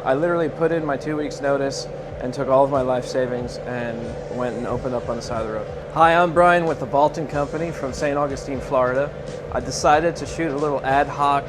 I literally put in my 2 weeks notice and took all of my life savings and went and opened up on the side of the road. Hi, I'm Brian with the Vault & Company from St. Augustine, Florida. I decided to shoot a little ad hoc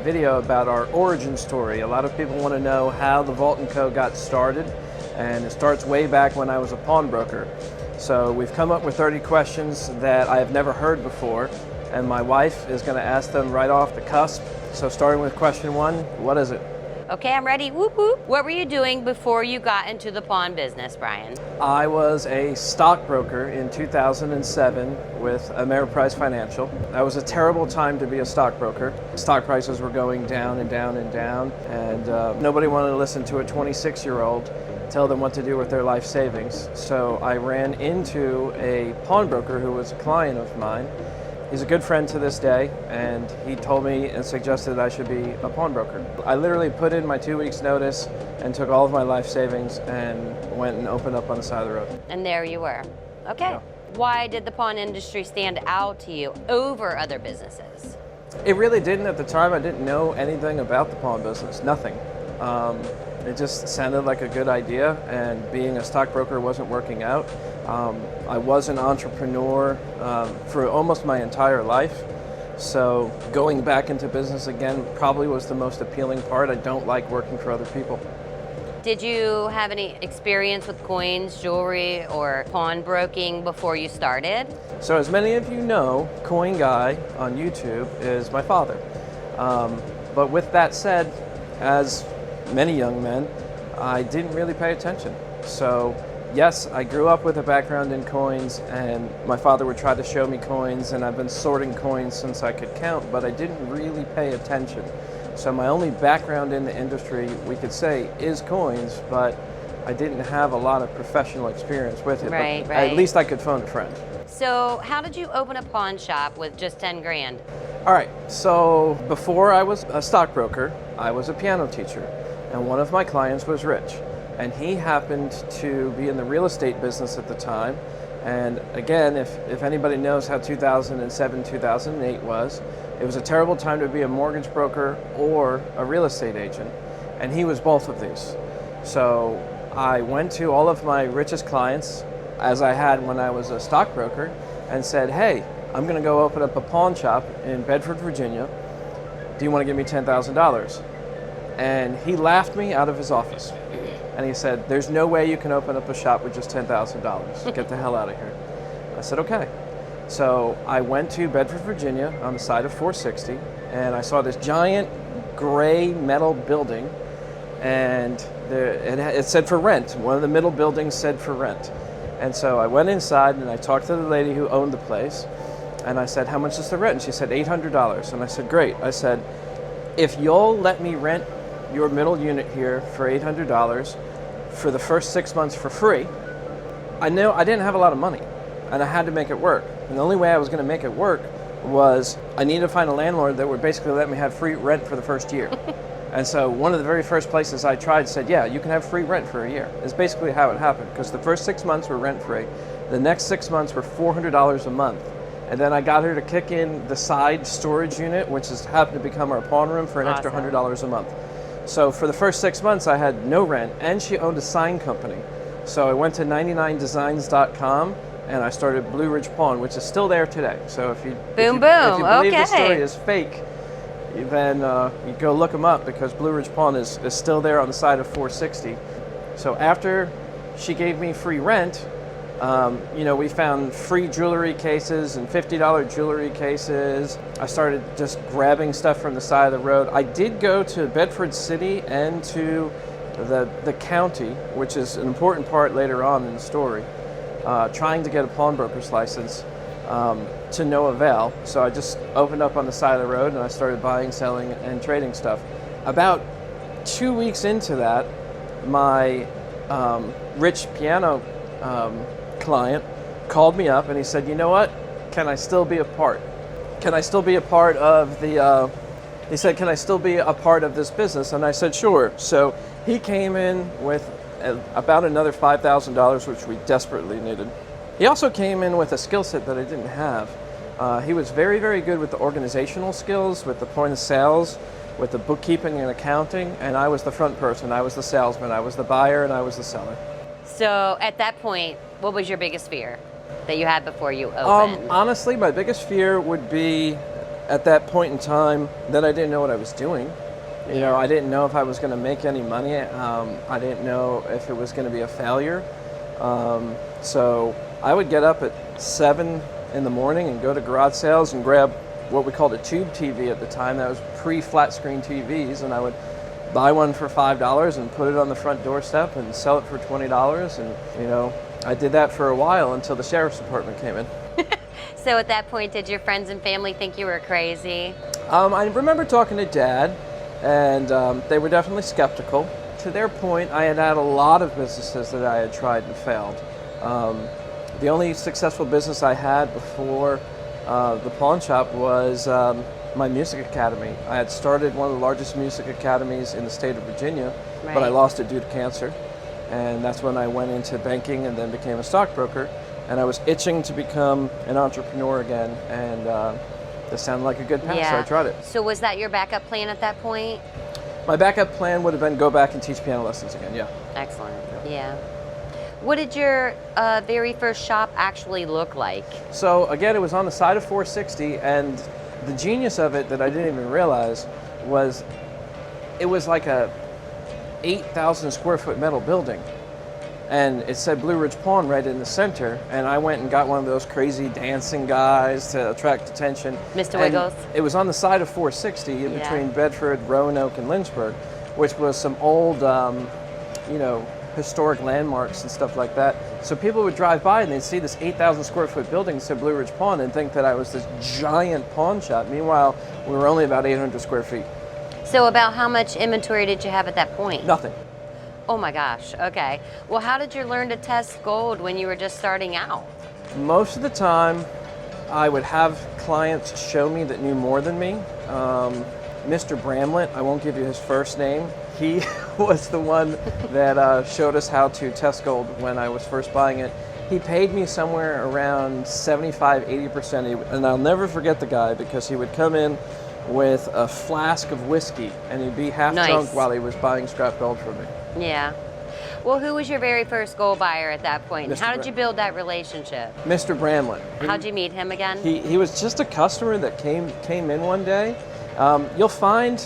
video about our origin story. A lot of people want to know how the Vault & Co. got started, and it starts way back when I was a pawnbroker. So we've come up with 30 questions that I have never heard before, and my wife is going to ask them right off the cusp. So starting with question 1, what is it? Okay, I'm ready. Whoop whoop. What were you doing before you got into the pawn business, Brian? I was a stockbroker in 2007 with Ameriprise Financial. That was a terrible time to be a stockbroker. Stock prices were going down and down and down, and nobody wanted to listen to a 26-year-old tell them what to do with their life savings. So I ran into a pawnbroker who was a client of mine. He's a good friend to this day, and he told me and suggested that I should be a pawnbroker. I literally put in my 2 weeks notice and took all of my life savings and went and opened up on the side of the road. And there you were. Okay. Yeah. Why did the pawn industry stand out to you over other businesses? It really didn't at the time. I didn't know anything about the pawn business, nothing. It just sounded like a good idea, and being a stockbroker wasn't working out. I was an entrepreneur for almost my entire life, so going back into business again probably was the most appealing part. I don't like working for other people. Did you have any experience with coins, jewelry, or pawnbroking before you started? So as many of you know, Coin Guy on YouTube is my father. But with that said, as many young men, I didn't really pay attention. So yes, I grew up with a background in coins, and my father would try to show me coins, and I've been sorting coins since I could count, but I didn't really pay attention. So my only background in the industry, we could say, is coins, but I didn't have a lot of professional experience with it. Right. At least I could phone a friend. So how did you open a pawn shop with just 10 grand? All right, so before I was a stockbroker, I was a piano teacher, and one of my clients was rich. And he happened to be in the real estate business at the time. And again, if anybody knows how 2007, 2008 was, it was a terrible time to be a mortgage broker or a real estate agent. And he was both of these. So I went to all of my richest clients, as I had when I was a stockbroker, and said, hey, I'm going to go open up a pawn shop in Bedford, Virginia. Do you want to give me $10,000? And he laughed me out of his office. And he said, there's no way you can open up a shop with just $10,000. Get the hell out of here. I said, okay. So I went to Bedford, Virginia on the side of 460, and I saw this giant gray metal building, and it said for rent. One of the middle buildings said for rent. And so I went inside and I talked to the lady who owned the place, and I said, how much is the rent? And she said, $800. And I said, great. I said, if you'll let me rent your middle unit here for $800 for the first 6 months for free. I know I didn't have a lot of money, and I had to make it work. And the only way I was going to make it work was I needed to find a landlord that would basically let me have free rent for the first year. And so one of the very first places I tried said, yeah, you can have free rent for a year. It's basically how it happened, because the first 6 months were rent free. The next 6 months were $400 a month. And then I got her to kick in the side storage unit, which has happened to become our pawn room, for an extra $100 a month. So for the first 6 months, I had no rent, and she owned a sign company. So I went to 99designs.com, and I started Blue Ridge Pawn, which is still there today. So if you believe the story is fake, then you go look them up, because Blue Ridge Pawn is still there on the side of 460. So after she gave me free rent, we found free jewelry cases and $50 jewelry cases. I started just grabbing stuff from the side of the road. I did go to Bedford City and to the county, which is an important part later on in the story, trying to get a pawnbroker's license, to no avail. So I just opened up on the side of the road and I started buying, selling, and trading stuff. About 2 weeks into that, my rich piano client called me up and he said, you know what, can I still be a part? Can I still be a part of the, he said, can I still be a part of this business? And I said, sure. So he came in with about another $5,000, which we desperately needed. He also came in with a skill set that I didn't have. He was very, very good with the organizational skills, with the point of sales, with the bookkeeping and accounting, and I was the front person. I was the salesman, I was the buyer, and I was the seller. So at that point, what was your biggest fear that you had before you opened? Honestly, my biggest fear would be at that point in time that I didn't know what I was doing. You know, I didn't know if I was going to make any money. I didn't know if it was going to be a failure. So I would get up at 7 in the morning and go to garage sales and grab what we called a tube TV at the time. That was pre-flat screen TVs, and I would buy one for $5 and put it on the front doorstep and sell it for $20. And, you know, I did that for a while until the sheriff's department came in. So at that point, did your friends and family think you were crazy? I remember talking to Dad, and they were definitely skeptical. To their point, I had had a lot of businesses that I had tried and failed. The only successful business I had before the pawn shop was my music academy. I had started one of the largest music academies in the state of Virginia, but I lost it due to cancer. And that's when I went into banking and then became a stockbroker. And I was itching to become an entrepreneur again, and this sounded like a good path, so I tried it. So was that your backup plan at that point? My backup plan would have been go back and teach piano lessons again, yeah. Excellent, yeah. What did your very first shop actually look like? So again, it was on the side of 460, and the genius of it that I didn't even realize was it was like a 8,000 square foot metal building. And it said Blue Ridge Pawn right in the center, and I went and got one of those crazy dancing guys to attract attention. Mr. Wiggles? It was on the side of 460 in between Bedford, Roanoke, and Lynchburg, which was some old, you know, historic landmarks and stuff like that. So people would drive by and they'd see this 8,000 square foot building that said Blue Ridge Pawn and think that I was this giant pawn shop. Meanwhile, we were only about 800 square feet. So about how much inventory did you have at that point? Nothing. Oh my gosh, okay. Well, how did you learn to test gold when you were just starting out? Most of the time, I would have clients show me that knew more than me. Mr. Bramlett, I won't give you his first name, he was the one that showed us how to test gold when I was first buying it. He paid me somewhere around 75, 80%, and I'll never forget the guy because he would come in with a flask of whiskey and he'd be half drunk while he was buying scrap gold from me. Yeah. Well, who was your very first gold buyer at that point? And how did you build that relationship? Mr. Bramlett. How'd you meet him again? He was just a customer that came in one day. You'll find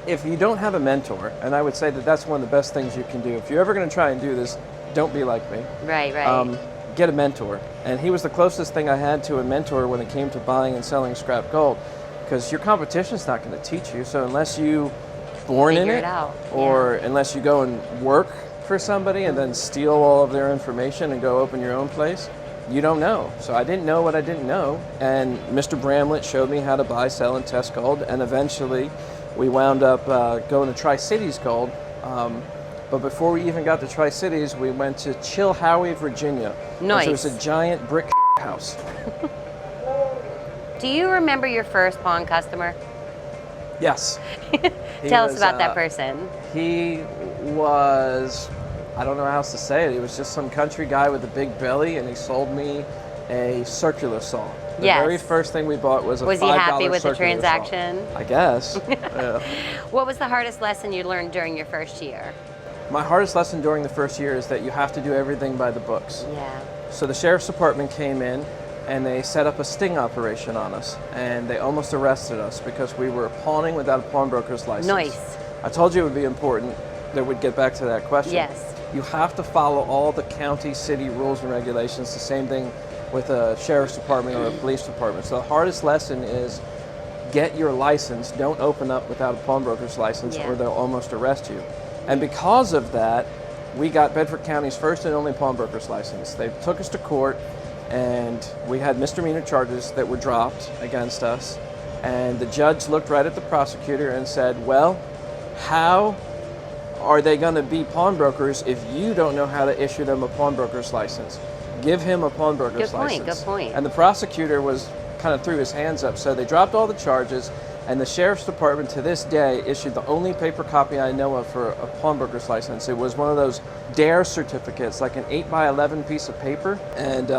if you don't have a mentor, and I would say that that's one of the best things you can do. If you're ever going to try and do this, don't be like me. Right, right. Get a mentor. And he was the closest thing I had to a mentor when it came to buying and selling scrap gold, because your competition's not going to teach you. So unless you born in it, or unless you go and work for somebody and then steal all of their information and go open your own place, you don't know. So I didn't know what I didn't know, and Mr. Bramlett showed me how to buy, sell, and test gold, and eventually we wound up going to Tri-Cities Gold. But before we even got to Tri-Cities, we went to Chilhowie, Virginia. Nice. Which was a giant brick house. Do you remember your first pawn customer? Yes. Tell us about that person. He was, I don't know how else to say it, he was just some country guy with a big belly, and he sold me a circular saw. The very first thing we bought was a $5 Was he happy with the circular transaction? saw. I guess. Yeah. What was the hardest lesson you learned during your first year? My hardest lesson during the first year is that you have to do everything by the books. Yeah. So the sheriff's department came in and they set up a sting operation on us, and they almost arrested us because we were pawning without a pawnbroker's license. Nice. I told you it would be important that we'd get back to that question. Yes. You have to follow all the county, city rules and regulations. The same thing with a sheriff's department or a police department. So the hardest lesson is get your license. Don't open up without a pawnbroker's license or they'll almost arrest you. And because of that, we got Bedford County's first and only pawnbroker's license. They took us to court, and we had misdemeanor charges that were dropped against us. And the judge looked right at the prosecutor and said, well, how are they going to be pawnbrokers if you don't know how to issue them a pawnbroker's license? Give him a pawnbroker's license. Good point. And the prosecutor was kind of threw his hands up. So they dropped all the charges, and the sheriff's department to this day issued the only paper copy I know of for a pawnbroker's license. It was one of those DARE certificates, like an 8x11 piece of paper, and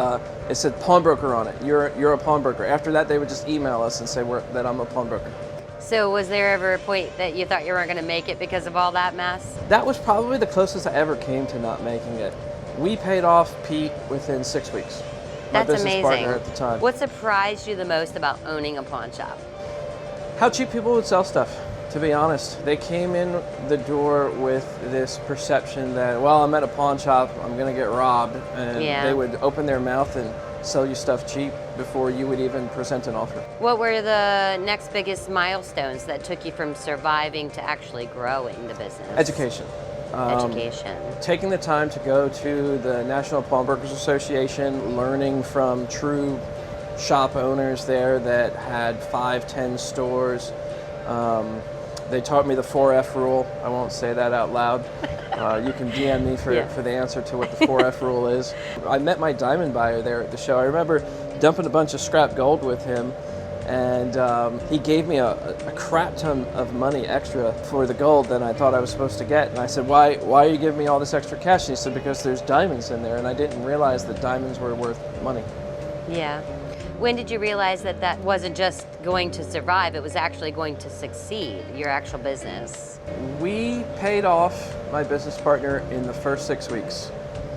it said pawnbroker on it. You're a pawnbroker. After that, they would just email us and say that I'm a pawnbroker. So was there ever a point that you thought you weren't going to make it because of all that mess? That was probably the closest I ever came to not making it. We paid off Pete within 6 weeks. My That's business amazing. partner at the time. What surprised you the most about owning a pawn shop? How cheap people would sell stuff, to be honest. They came in the door with this perception that, well, I'm at a pawn shop, I'm going to get robbed. And they would open their mouth and sell you stuff cheap before you would even present an offer. What were the next biggest milestones that took you from surviving to actually growing the business? Education. Education. Taking the time to go to the National Pawnbrokers Association, learning from true shop owners there that had 5, 10 stores. They taught me the 4F rule. I won't say that out loud. You can DM me for the answer to what the 4F rule is. I met my diamond buyer there at the show. I remember dumping a bunch of scrap gold with him, and he gave me a crap ton of money extra for the gold than I thought I was supposed to get. And I said, why are you giving me all this extra cash? And he said, because there's diamonds in there, and I didn't realize that diamonds were worth money. Yeah. When did you realize that that wasn't just going to survive, it was actually going to succeed, your actual business? We paid off my business partner in the first 6 weeks,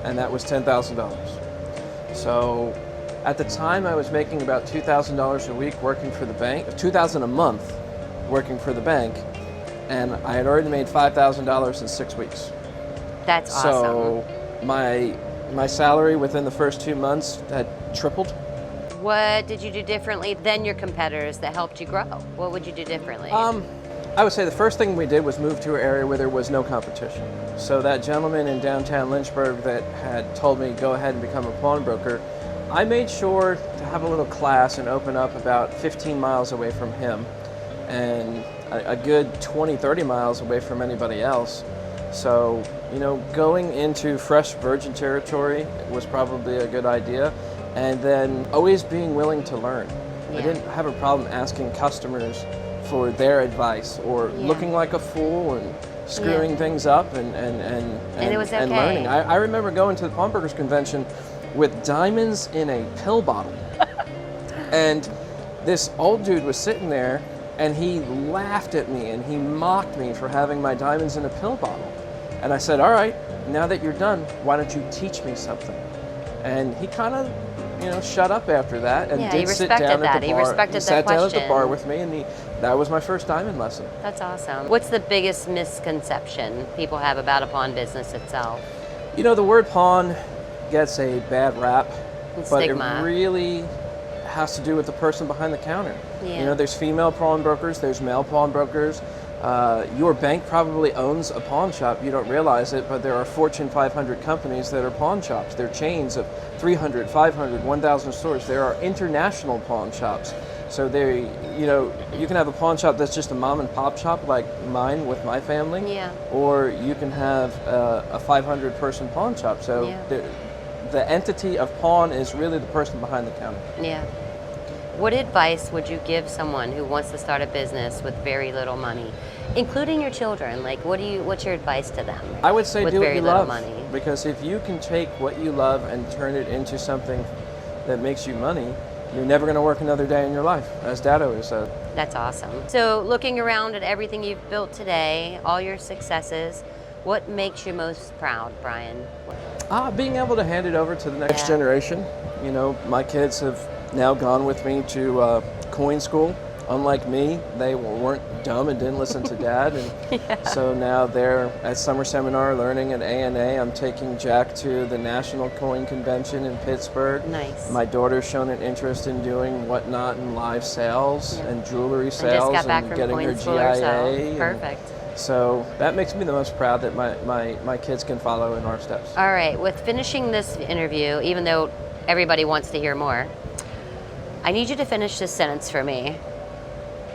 and that was $10,000. So at the time I was making about $2,000 a week working for the bank, $2,000 a month working for the bank, and I had already made $5,000 in 6 weeks. That's awesome. So my salary within the first 2 months had tripled. What did you do differently than your competitors that helped you grow? What would you do differently? I would say the first thing we did was move to an area where there was no competition. So that gentleman in downtown Lynchburg that had told me go ahead and become a pawnbroker, I made sure to have a little class and open up about 15 miles away from him and a good 20, 30 miles away from anybody else. So, going into fresh virgin territory was probably a good idea. And then always being willing to learn. Yeah. I didn't have a problem asking customers for their advice or looking like a fool and screwing things up and it was okay. And learning. I remember going to the Pawnbrokers Convention with diamonds in a pill bottle. And this old dude was sitting there and he laughed at me and he mocked me for having my diamonds in a pill bottle. And I said, all right, now that you're done, why don't you teach me something? And he kind of, shut up after that and did sit down at the bar. He respected that sat down question. at the bar with me, and that was my first diamond lesson. That's awesome. What's the biggest misconception people have about a pawn business itself? The word pawn gets a bad rap, And but stigma. it really has to do with the person behind the counter. Yeah. There's female pawnbrokers, there's male pawnbrokers. Your bank probably owns a pawn shop. You don't realize it, but there are Fortune 500 companies that are pawn shops. They're chains of 300, 500, 1,000 stores. There are international pawn shops. So you can have a pawn shop that's just a mom and pop shop like mine with my family, or you can have a 500 person pawn shop. So the entity of pawn is really the person behind the counter. Yeah. What advice would you give someone who wants to start a business with very little money, including your children? Like, what's your advice to them? I would say with do what very you little love, money? because if you can take what you love and turn it into something that makes you money, you're never going to work another day in your life, as Dad always said. That's awesome. So, looking around at everything you've built today, all your successes, what makes you most proud, Bryan? Being able to hand it over to the next generation. My kids have now gone with me to coin school. Unlike me, they weren't dumb and didn't listen to Dad, and so now they're at summer seminar learning at A&A. I'm taking Jack to the National Coin Convention in Pittsburgh. Nice. My daughter's shown an interest in doing whatnot in live sales and jewelry sales and just got back and from getting her coin school GIA. Perfect. So that makes me the most proud that my kids can follow in our steps. All right, with finishing this interview, even though everybody wants to hear more, I need you to finish this sentence for me.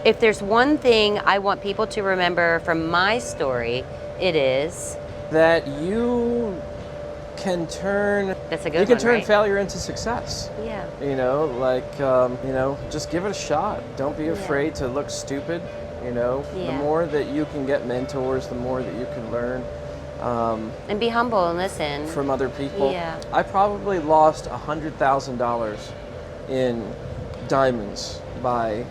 If there's one thing I want people to remember from my story, it is that you can turn That's a good one, right? failure into success. Yeah. Just give it a shot. Don't be afraid to look stupid. The more that you can get mentors, the more that you can learn. And be humble and listen. From other people. Yeah. I probably lost $100,000 in diamonds by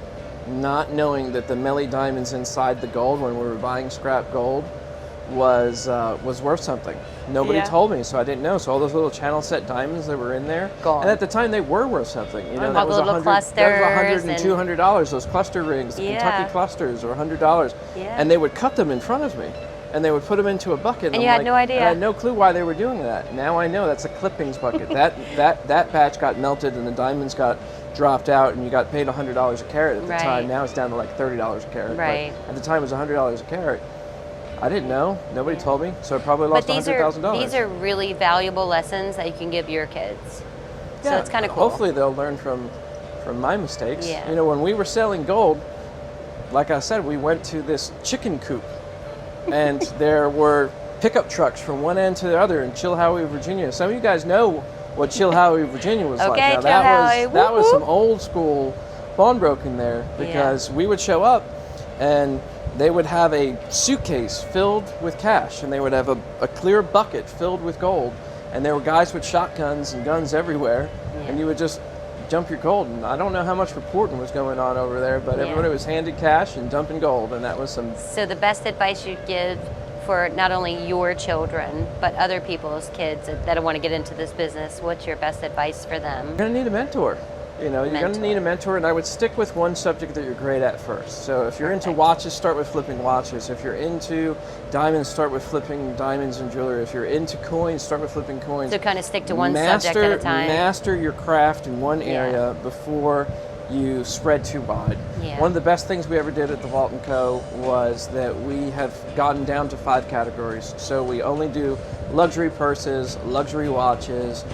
not knowing that the Melly diamonds inside the gold when we were buying scrap gold was worth something. Nobody told me, so I didn't know. So all those little channel set diamonds that were in there, Gone. And at the time they were worth something. You know, All that the was little $100 clusters and $200. Those cluster rings, the Kentucky clusters, were $100. Yeah. And they would cut them in front of me, and they would put them into a bucket. And you had no idea. I had no clue why they were doing that. Now I know that's a clippings bucket. that batch got melted, and the diamonds got dropped out, and you got paid $100 a carat at the time. Now it's down to like $30 a carat. Right. But at the time it was $100 a carat. I didn't know. Nobody told me, so I probably lost $100,000. These are really valuable lessons that you can give your kids. So it's kind of cool. Hopefully they'll learn from my mistakes. Yeah. You know, when we were selling gold, like I said, we went to this chicken coop, and there were pickup trucks from one end to the other in Chilhowie, Virginia. Some of you guys know what Chilhowie, Virginia was like. Now, that was some old school pawnbroking there, because we would show up and they would have a suitcase filled with cash, and they would have a clear bucket filled with gold, and there were guys with shotguns and guns everywhere, and you would just dump your gold. And I don't know how much reporting was going on over there, but everybody was handed cash and dumping gold, and that was some... So the best advice you'd give for not only your children, but other people's kids that want to get into this business, what's your best advice for them? You're going to need a mentor. You know, you're going to need a mentor, and I would stick with one subject that you're great at first. So if you're into watches, start with flipping watches. If you're into diamonds, start with flipping diamonds and jewelry. If you're into coins, start with flipping coins. So kind of stick to one subject at a time. Master your craft in one area before you spread too wide. One of the best things we ever did at the Vault & Co. was that we have gotten down to 5 categories. So we only do luxury purses, luxury watches,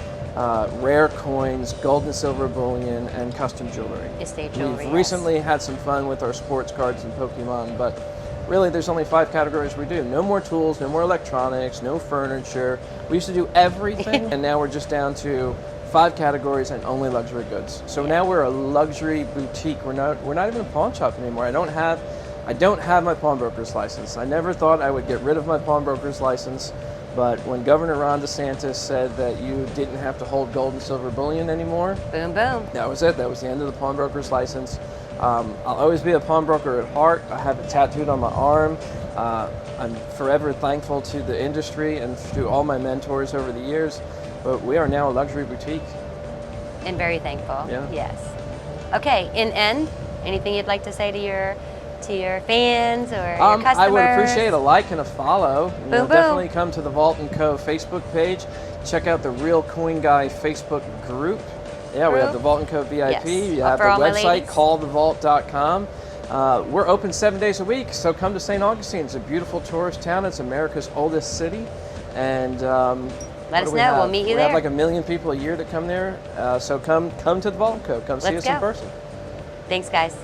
rare coins, gold and silver bullion, and custom jewelry. Estate jewelry. We've recently had some fun with our sports cards and Pokemon, but really there's only 5 categories we do. No more tools, no more electronics, no furniture. We used to do everything, and now we're just down to 5 categories and only luxury goods. So now we're a luxury boutique. We're not even a pawn shop anymore. I don't have my pawnbroker's license. I never thought I would get rid of my pawnbroker's license. But when Governor Ron DeSantis said that you didn't have to hold gold and silver bullion anymore, boom, boom. That was it. That was the end of the pawnbroker's license. I'll always be a pawnbroker at heart. I have it tattooed on my arm. I'm forever thankful to the industry and to all my mentors over the years. But we are now a luxury boutique. And very thankful. Yeah. Yes. Okay, in end, anything you'd like to say to your fans or your customers? I would appreciate a like and a follow. Boom. Definitely come to the Vault & Co. Facebook page. Check out the Real Coin Guy Facebook group. Yeah, we have the Vault & Co. VIP. Yes. You have the website, callthevault.com. We're open 7 days a week, so come to St. Augustine. It's a beautiful tourist town. It's America's oldest city. And let us know. We'll meet you there. We have like 1 million people a year that come there. So come to the Vault & Co. Come see us in person. Thanks, guys.